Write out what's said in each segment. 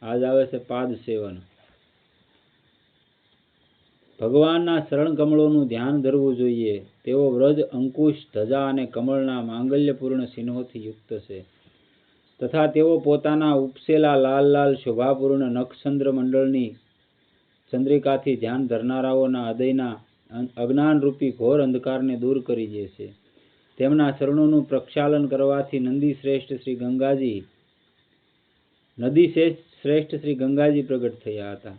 આજ આવે છે પાદ સેવન. ભગવાનના શરણ કમળોનું ધ્યાન ધરવું જોઈએ. તેઓ વ્રજ, અંકુશ, ધજા અને કમળના માંગલ્યપૂર્ણ ચિહ્નોથી યુક્ત છે તથા તેઓ પોતાના ઉપસેલા લાલ લાલ શોભાપૂર્ણ નખચંદ્ર મંડળની ચંદ્રિકાથી ધ્યાન ધરનારાઓના હૃદયના અજ્ઞાનરૂપી ઘોર અંધકારને દૂર કરી દે છે. તેમના ચરણોનું પ્રક્ષાલન કરવાથી નદી શ્રેષ્ઠ શ્રી ગંગાજી પ્રગટ થયા હતા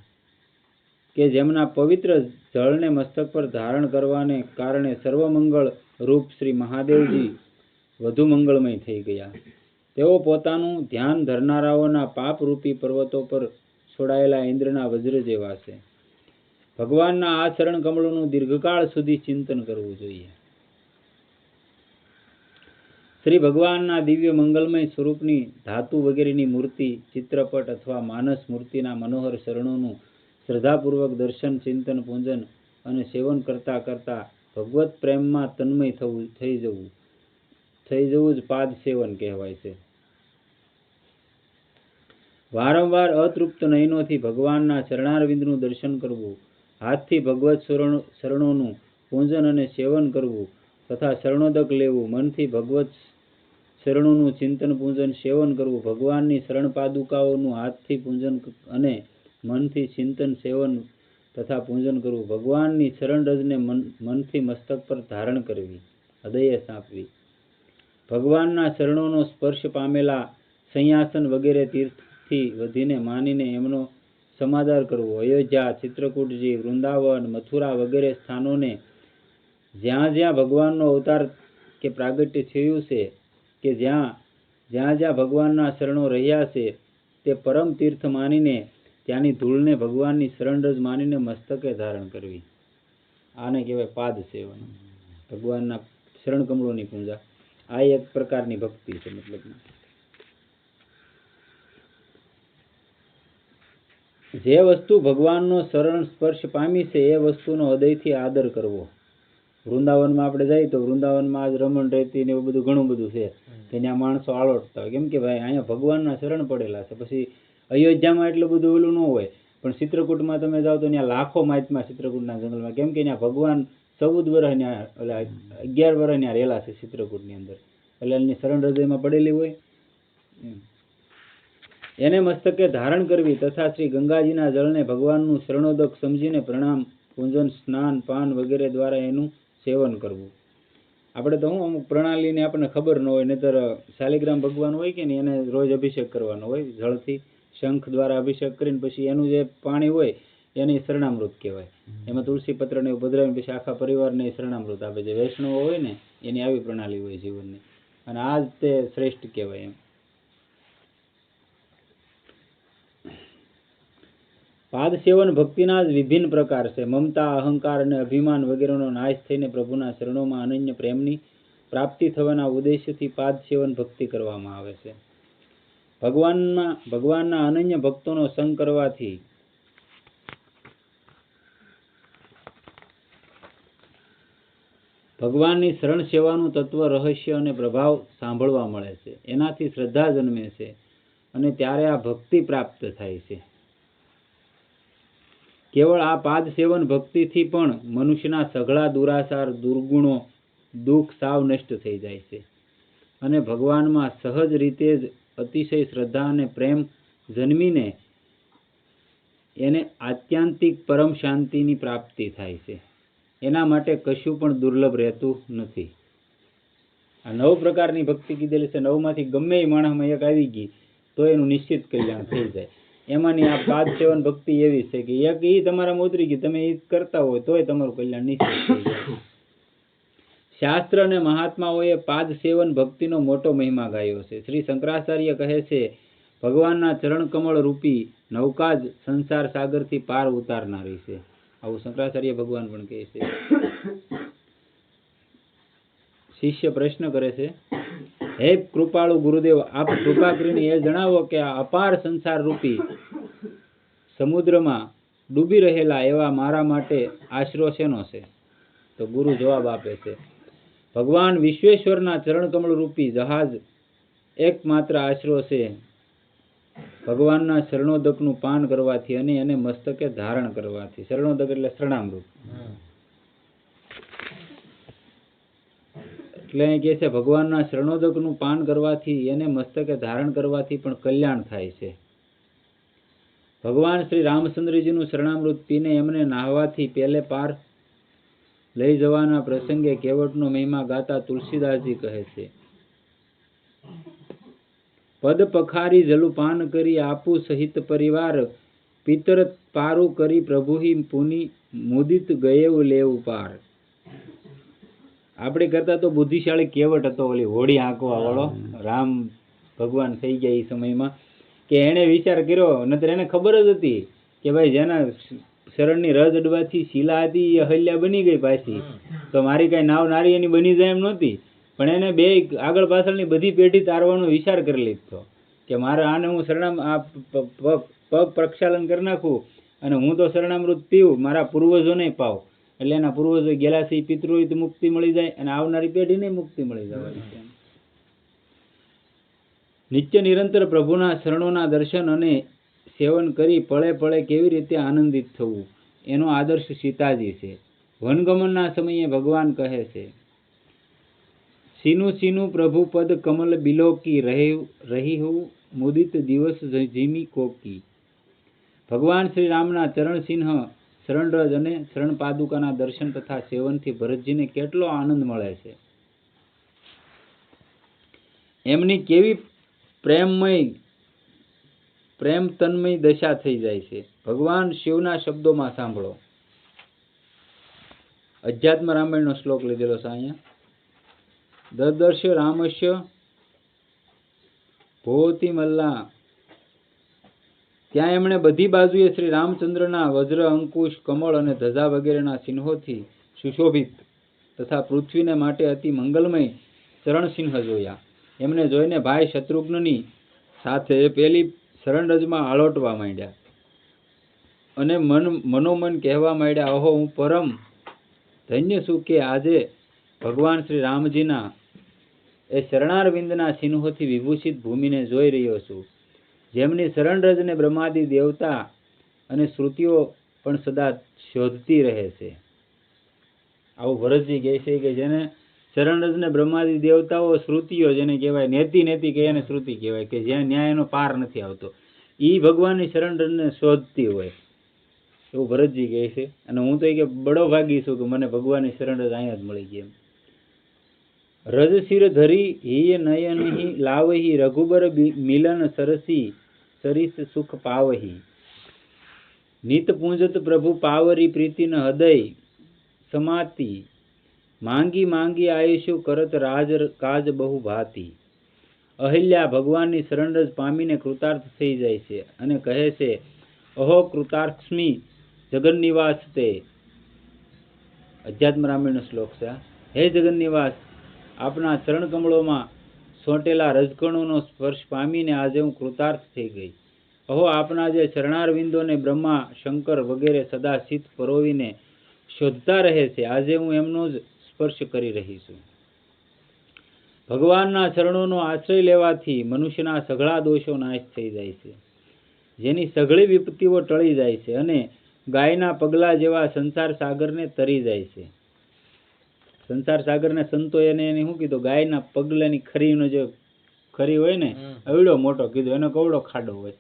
કે જેમના પવિત્ર જળને મસ્તક પર ધારણ કરવાને કારણે સર્વમંગળ રૂપ શ્રી મહાદેવજી વધુ મંગળમય થઈ ગયા. તેઓ પોતાનું ધ્યાન ધરનારાઓના પાપરૂપી પર્વતો પર છોડાયેલા ઇન્દ્રના વજ્ર જેવા છે. ભગવાનના આ ચરણ કમળોનું દીર્ઘકાળ સુધી ચિંતન કરવું જોઈએ. શ્રી ભગવાનના દિવ્ય મંગલમય સ્વરૂપની ધાતુ વગેરેની મૂર્તિ, ચિત્રપટ અથવા માનસ મૂર્તિના મનોહર ચરણોનું શ્રદ્ધાપૂર્વક દર્શન, ચિંતન, પૂજન અને સેવન કરતા કરતા ભગવત પ્રેમમાં તન્મય થઈ જવું જ પાદ સેવન કહેવાય છે. વારંવાર અતૃપ્ત નયનોથી ભગવાનના ચરણારવિંદનું દર્શન કરવું, હાથથી ભગવત શરણોનું પૂજન અને સેવન કરવું તથા શરણોદક લેવું, મનથી ભગવત શરણોનું ચિંતન, પૂજન, સેવન કરવું, ભગવાનની શરણ પાદુકાઓનું હાથથી પૂજન અને મનથી ચિંતન, સેવન તથા પૂજન કરવું, ભગવાનની શરણ રજને મનથી મસ્તક પર ધારણ કરવી, હૃદયે સાંપવી, ભગવાનના ચરણોનો સ્પર્શ પામેલા સંયાસન વગેરે તીર્થથી વધીને માનીને એમનો સમાદર કરવો, અયોધ્યા, ચિત્રકૂટજી, વૃંદાવન, મથુરા વગેરે સ્થાનોને જ્યાં જ્યાં ભગવાનનો અવતાર કે પ્રાગટ્ય થયું છે કે જ્યાં જ્યાં ભગવાનના શરણો રહ્યા છે તે પરમ તીર્થ માનીને ત્યાંની ધૂળને ભગવાનની શરણરજ માનીને મસ્તકે ધારણ કરવી. આને કહેવાય પાદ સેવન, ભગવાનના શરણ કમળોની પૂજા. આ એક પ્રકારની ભક્તિ છે. મતલબ જે વસ્તુ ભગવાનનો શરણ સ્પર્શ પામી છે એ વસ્તુનો હૃદયથી આદર કરવો. વૃંદાવનમાં આપણે જઈએ તો વૃંદાવનમાં આજ રમણ રહેતી ને એવું બધું ઘણું બધું છે કે ત્યાં માણસો આળોટતા હોય. કેમ કે ભાઈ અહીંયા ભગવાનના શરણ પડેલા છે. પછી અયોધ્યામાં એટલું બધું ઓલું ન હોય, પણ ચિત્રકૂટમાં તમે જાઓ તો ત્યાં લાખો માઇતમાં ચિત્રકૂટના જંગલમાં, કેમ કે ત્યાં ભગવાન 14 વર્ષ ત્યાં 11 વર્ષ ત્યાં રહેલા છે ચિત્રકૂટની અંદર, એટલે એની શરણ હૃદયમાં પડેલી હોય. એને મસ્તકે ધારણ કરવી તથા શ્રી ગંગાજીના જળને ભગવાનનું શરણોદક સમજીને પ્રણામ, પૂજન, સ્નાન, પાન વગેરે દ્વારા એનું સેવન કરવું. આપણે તો અમુક પ્રણાલીને આપણને ખબર ન હોય, નહીતર શાલિગ્રામ ભગવાન હોય કે નહીં એને રોજ અભિષેક કરવાનો હોય જળથી, શંખ દ્વારા અભિષેક કરીને પછી એનું જે પાણી હોય એની શરણામૃત કહેવાય. એમાં તુલસી પત્રને પધરાવીને પછી આખા પરિવારને શરણામૃત આપે છે. વૈષ્ણવો હોય ને એની આવી પ્રણાલી હોય જીવનની, અને આ જ તે શ્રેષ્ઠ કહેવાય. એમ પાદ સેવન ભક્તિના જ વિભિન્ન પ્રકાર છે. મમતા, અહંકાર અને અભિમાન વગેરેનો નાશ થઈને પ્રભુના શરણોમાં અનન્ય પ્રેમની પ્રાપ્તિ થવાના ઉદ્દેશ્યથી પાદ સેવન ભક્તિ કરવામાં આવે છે. ભગવાનના અનન્ય ભક્તોનો સંગ કરવાથી ભગવાનની શરણ સેવાનું તત્વ, રહસ્ય અને પ્રભાવ સાંભળવા મળે છે. એનાથી શ્રદ્ધા જન્મે છે અને ત્યારે આ ભક્તિ પ્રાપ્ત થાય છે. કેવળ આ પાદ સેવન ભક્તિથી પણ મનુષ્યના સઘળા દુરાચાર, દુર્ગુણો, દુઃખ સાવ નષ્ટ થઈ જાય છે અને ભગવાનમાં સહજ રીતે જ અતિશય શ્રદ્ધા અને પ્રેમ જન્મીને એને આત્યંતિક પરમ શાંતિની પ્રાપ્તિ થાય છે. એના માટે કશું પણ દુર્લભ રહેતું નથી. આ 9 પ્રકારની ભક્તિ કીધેલી છે. 9માંથી ગમે એ માણસમાં એક આવી ગઈ તો એનું નિશ્ચિત કલ્યાણ થઈ જાય. એમાંની આ પાદ સેવન ભક્તિ એવી છે કે એક ઈ તમારામાં ઉતરી ગઈ, તમે એ કરતા હોય તોય તમારું કલ્યાણ નિશ્ચિત થઈ જાય. શાસ્ત્ર અને મહાત્માઓએ પાદ સેવન ભક્તિનો મોટો મહિમા ગાયો છે. શ્રી શંકરાચાર્ય કહે છે, ભગવાનના ચરણ કમળ રૂપી નૌકા જ સંસાર સાગરથી પાર ઉતારનારી છે. આવું શંકરાચાર્ય ભગવાન પણ કહે છે. શિષ્ય પ્રશ્ન કરે છે, હે કૃપાળુ ગુરુદેવ, આપ કૃપા કરીને એ જણાવો કે આ અપાર સંસાર રૂપી સમુદ્રમાં ડૂબી રહેલા એવા મારા માટે આશરો શેનો છે? તો ગુરુ જવાબ આપે છે, ભગવાન વિશ્વેશ્વરના ચરણ કમળ રૂપી જહાજ એકમાત્ર આશરો છે. ભગવાનના શરણોદકનું પાન કરવાથી અને એને મસ્તકે ધારણ કરવાથી. શરણોદક એટલે શરણામૃત. એટલે અહીં કહે છે ભગવાનના શરણોદકનું પાન કરવાથી એને મસ્તકે ધારણ કરવાથી પણ કલ્યાણ થાય છે. ભગવાન શ્રી રામચંદ્રજીનું શરણામૃત પીને એમને નાહવાથી પેલે પાર લઈ જવાના પ્રસંગે કેવટનો મહિમા ગાતા તુલસીદાસજી કહે છે, પદ પખારી જલુ પાન કરી આપુ સહિત પરિવાર, પિતર પારું કરી પ્રભુહી પુની મુદિત ગયેવ લેવ પાર. આપણે કરતા તો બુદ્ધિશાળી કેવટ હતો, ઓલી હોડી આંકવા વાળો રામ ભગવાન થઈ ગયા એ સમયમાં, કે એને વિચાર કર્યો, નતર એને ખબર જ હતી કે ભાઈ જેના શરણની રજ અડવાથી શીલા હતી એ અહલ્યા બની ગઈ પાછી, તો મારી કઈ નાવ નારી એની બની જાય એમ નહોતી. પણ એને બે આગળ પાછળની બધી પેઢી તારવાનો વિચાર કરી લીધો કે મારે આને હું પગ પ્રક્ષાલન કરી નાખું અને હું તો શરણામૃત પીવું, મારા પૂર્વજોને પાવ, એટલે એના પૂર્વજો ગયેલા છે પિતૃઓય તો મુક્તિ મળી જાય અને આવનારી પેઢીને મુક્તિ મળી જવાની છે. નિત્ય નિરંતર પ્રભુના શરણોના દર્શન અને સેવન કરી પળે પળે કેવી રીતે આનંદિત થવું એનો આદર્શ સીતાજી છે. વનગમનના સમયે ભગવાન કહે છે, સીનું સીનું પ્રભુ પદ કમલ બિલોકી રહી હું મુદિત દિવસ જીમી કોકી. ભગવાન શ્રી રામના ચરણ ચિહ્ન શરણરજ અને શરણ પાદુકાના દર્શન તથા સેવનથી ભરતજીને કેટલો આનંદ મળે છે. એમની કેવી પ્રેમ તન્મય દશા થઈ જાય છે. ભગવાન શિવના શબ્દોમાં સાંભળો. અધ્યાત્મ રામાયણનો શ્લોક લીધેલો છે અહીંયા. દદર્શ રામસ્ય ભોતિ મલ્લા. ત્યાં એમણે બધી બાજુએ શ્રી રામચંદ્રના વજ્ર, અંકુશ, કમળ અને ધજા વગેરેના ચિહ્નોથી સુશોભિત તથા પૃથ્વીને માટે અતિ મંગલમય ચરણ ચિહ્ન જોયા. એમને જોઈને ભાઈ શત્રુઘ્નની સાથે પેલી શરણરજમાં આળોટવા માંડ્યા અને મનોમન કહેવા માંડ્યા, અહો હું પરમ ધન્ય છું કે આજે ભગવાન શ્રી રામજીના એ શરણારવિંદના ચિહ્નોથી વિભૂષિત ભૂમિને જોઈ રહ્યો છું, જેમની શરણરજને બ્રહ્માદિ દેવતા અને શ્રુતિઓ પણ સદા શોધતી રહે છે. આવું ભરતજી કહે છે કે જેને શરણરજને બ્રહ્માદિ દેવતાઓ શ્રુતિઓ જેને કહેવાય, નેતિ કે એને શ્રુતિ કહેવાય, કે જ્યાં ન્યાયનો પાર નથી આવતો, એ ભગવાનની શરણરજને શોધતી હોય એવું ભરતજી કહે છે. અને હું તો કે બડો ભાગી છું કે મને ભગવાનની શરણરજ અહીંયા જ મળી ગઈ એમ. રજ શિર ધરી હિય નયનહિ લાવહી, રઘુબર મિલન સરસી સરિસ સુખ પાવહી. નિત પૂંજત પ્રભુ પાવરી પ્રીતિન હૃદય સમાતી, માંગી માંગી આયુષ્યુ કરત રાજ કાજ બહુ ભાતી. અહિલ્યા ભગવાનની શરણરજ પામીને કૃતાર્થ થઈ જાય છે અને કહે છે, અહો કૃતાર્થસ્મી જગન્નિવાસ તે. અધ્યાત્મ રામાયણનો શ્લોક છે. હે જગન્નિવાસ, આપના ચરણ કમળોમાં સોંટેલા રજકણોનો સ્પર્શ પામીને આજે હું કૃતાર્થ થઈ ગઈ. અહો આપના જે ચરણારવિંદોને બ્રહ્મા, શંકર વગેરે સદા શીત પરોવીને શોધતા રહે છે, આજે હું એમનો જ સ્પર્શ કરી રહી છું. ભગવાનના ચરણોનો આશ્રય લેવાથી મનુષ્યના સઘળા દોષો નાશ થઈ જાય છે, જેની સઘળી વિપત્તિઓ ટળી જાય છે અને ગાયના પગલા જેવા સંસાર સાગરને તરી જાય છે. સંસાર સાગરને સંતો એને શું કીધું, ગાયના પગલાની ખરીનો જે ખરી હોય ને એવડો મોટો કીધો, એનો કવડો ખાડો હોય,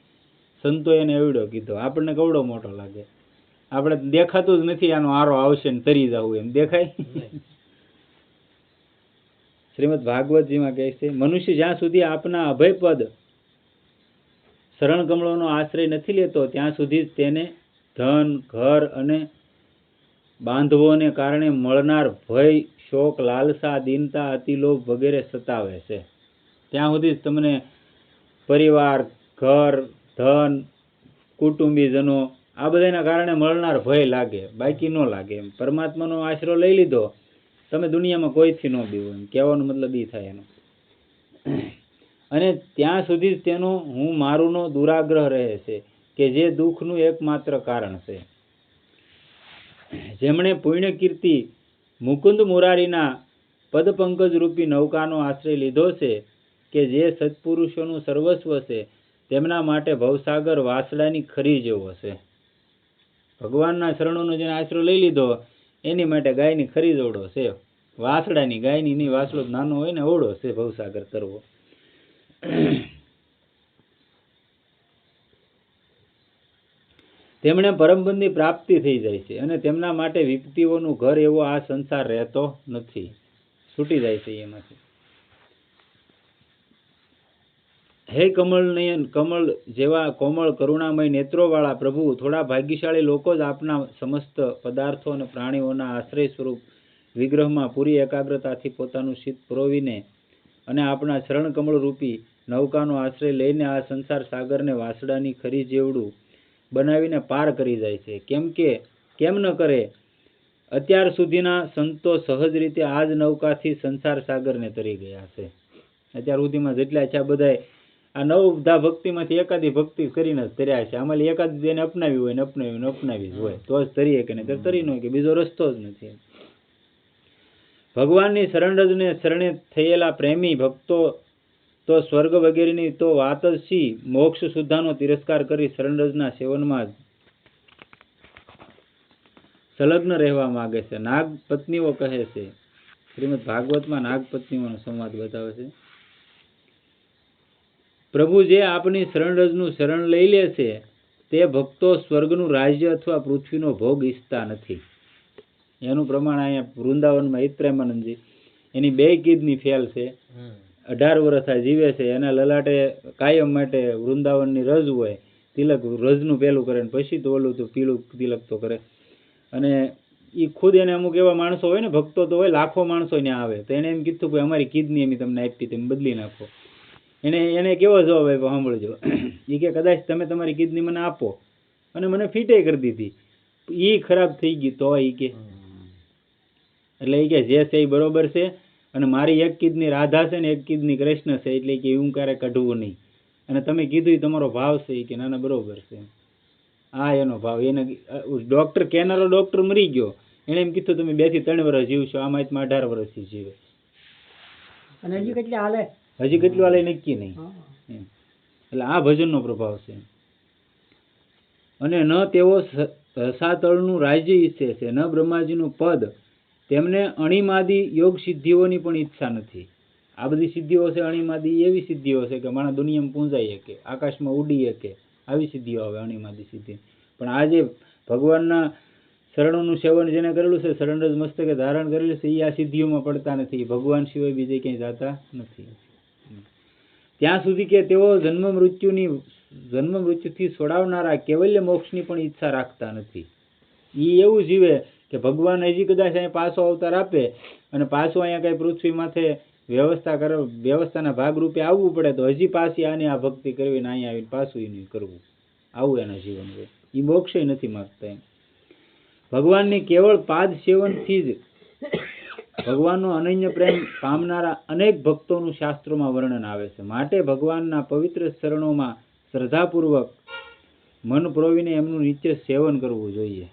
સંતો એને એવડો કીધો. આપણને કવડો મોટો લાગે, આપણે દેખાતું જ નથી આનો આરો આવશે ને તરી જવું એમ દેખાય. શ્રીમદ ભાગવતજીમાં કહે છે, મનુષ્ય જ્યાં સુધી આપના અભયપદ શરણ કમળોનો આશ્રય નથી લેતો ત્યાં સુધી જ તેને ધન, ઘર અને બાંધવોને કારણે મળનાર ભય, શોક, લાલસા, દીનતા, અતિલોભ વગેરે સતાવે છે. ત્યાં સુધી જ તમને પરિવાર, ઘર, ધન, કુટુંબીજનો આ બધાના કારણે મળનાર ભય લાગે, બાકી ન લાગે. એમ પરમાત્માનો આશરો લઈ લીધો તમે દુનિયામાં કોઈથી ન બીવો, એમ કહેવાનો મતલબ એ થાય એનો. અને ત્યાં સુધી જ તેનો હું મારુંનો દુરાગ્રહ રહે છે કે જે દુઃખનું એકમાત્ર કારણ છે. જેમણે પુણ્ય કીર્તિ મુકુંદ મુરારીના પદપંકજ રૂપી નૌકાનો આશ્રય લીધો છે, કે જે સત્પુરુષોનું સર્વસ્વ છે, તેમના માટે ભવસાગર વાસડાની ખરી જેવો છે. ભગવાનના શરણોનો જેને આશરો લઈ લીધો એની માટે ગાયની ખરી જ ઓળો છે. વાસડાની, ગાયની નહીં, વાસડો નાનો હોય ને ઓળો છે ભવસાગર તરવો. તેમણે પરમબંધની પ્રાપ્તિ થઈ જાય છે અને તેમના માટે વિપત્તિઓનું ઘર એવો આ સંસાર રહેતો નથી, છૂટી જાય છે એમાંથી. હે કમળ નયન, કમળ જેવા કોમળ કરુણામય નેત્રોવાળા પ્રભુ, થોડા ભાગ્યશાળી લોકો જ આપના સમસ્ત પદાર્થો અને પ્રાણીઓના આશ્રય સ્વરૂપ વિગ્રહમાં પૂરી એકાગ્રતાથી પોતાનું શીત પુરોવીને અને આપણા શરણ કમળ રૂપી નૌકાનો આશ્રય લઈને આ સંસાર સાગરને વાસડાની ખરી જેવડું બનાવીને પાર કરી જાય છે. કેમ ન કરે? અત્યાર સુધીના સંતો સહજ રીતે આ જ નૌકાથી સંસાર સાગરને તરી ગયા છે. અત્યાર સુધીમાં જેટલા છે બધા આ નવધા ભક્તિમાંથી એકાદી ભક્તિ કરીને જ તર્યા છે. આમાં એકાદી તેને અપનાવી હોય ને અપનાવી જ હોય તો જ તરીએ કે નહીં તરી ન કે બીજો રસ્તો જ નથી. ભગવાનની શરણરજને શરણે થયેલા પ્રેમી ભક્તો તો સ્વર્ગ વગેરેની તો વાત જ સી, મોક્ષ સુદ્ધાનો તિરસ્કાર કરી શરણરજના સેવનમાં સંલગ્ન રહેવા માંગે છે. નાગ પત્નીઓ કહે છે, શ્રીમદ ભાગવતમાં નાગ પત્નીઓનો સંવાદ બતાવે છે. પ્રભુ જે આપની શરણરજનું શરણ લઈ લે છે તે ભક્તો સ્વર્ગનું રાજ્ય અથવા પૃથ્વીનો ભોગ ઈચ્છતા નથી. એનું પ્રમાણ અહીંયા વૃંદાવનમાં હિત પ્રેમાનંદજી એની 2 કિડની ફેલ છે, 18 વર્ષ જીવે છે. એના લલાટે કાયમ માટે વૃંદાવનની રજ હોય, તિલક રજનું પેલું કરે પછી તો ઓલું તો પીળું તિલક તો કરે. અને એ ખુદ એને અમુક એવા માણસો હોય ને, ભક્તો તો હોય, લાખો માણસો ત્યાં આવે તો એને એમ કીધું કે અમારી કિડની એમ તમને આપી તેમ બદલી નાખો. એને કેવો જવાબ આપ્યો સાંભળજો. એ કે કદાચ તમે તમારી કિડની મને આપો અને મને ફીટે કરી દીધી, એ ખરાબ થઈ ગઈ તો એ કે એટલે એ કે જે છે એ બરોબર છે અને મારી એક કિડની રાધા છે ને એક કિડની કૃષ્ણ છે એટલે કે એવું ક્યારે કાઢવું નહીં. અને તમે કીધું તમારો ભાવ છે કે નાના બરોબર છે. આ એનો ભાવ. એને ડોક્ટર કેનારો ડોક્ટર મરી ગયો, એને એમ કીધું તમે 2 થી 3 વર્ષ જીવશો, આમાં 18 વર્ષથી જીવે. અને હજી કેટલું હાલે નક્કી નહીં. એટલે આ ભજનનો પ્રભાવ છે. અને ન તેઓ રસાતળનું રાજ્ય ઈચ્છે છે, ન બ્રહ્માજીનું પદ. તેમને અણીમાદી યોગ સિદ્ધિઓની પણ ઈચ્છા નથી. આ બધી સિદ્ધિઓ છે અણીમાદી, એવી સિદ્ધિઓ છે કે માણસ દુનિયામાં પૂંજાઈ શકે, આકાશમાં ઉડી શકે, આવી સિદ્ધિઓ આવે અણીમાદી સિદ્ધિ. પણ આ જે ભગવાનના શરણોનું સેવન જેને કરેલું છે, શરણરજ મસ્તકે ધારણ કરેલું છે, એ આ સિદ્ધિઓમાં પડતા નથી. ભગવાન સિવાય બીજે ક્યાંય જતા નથી. ત્યાં સુધી કે તેઓ જન્મ મૃત્યુથી છોડાવનારા કેવલ્ય મોક્ષની પણ ઈચ્છા રાખતા નથી. એ એવું જીવે કે ભગવાન હજી કદાચ અહીંયા પાછો અવતાર આપે અને પાછું અહીંયા કઈ પૃથ્વી માથે વ્યવસ્થાના ભાગરૂપે આવવું પડે તો હજી પાછી આની આ ભક્તિ કરવી ને અહીંયા આવીને પાછું એનું કરવું, આવું એના જીવન હોય. એ મોક્ષ નથી માગતા એમ. ભગવાનની કેવળ પાદ સેવનથી જ ભગવાનનો અનન્ય પ્રેમ પામનારા અનેક ભક્તોનું શાસ્ત્રોમાં વર્ણન આવે છે. માટે ભગવાનના પવિત્ર શરણોમાં શ્રદ્ધાપૂર્વક મન પ્રોવીને એમનું નિત્ય સેવન કરવું જોઈએ.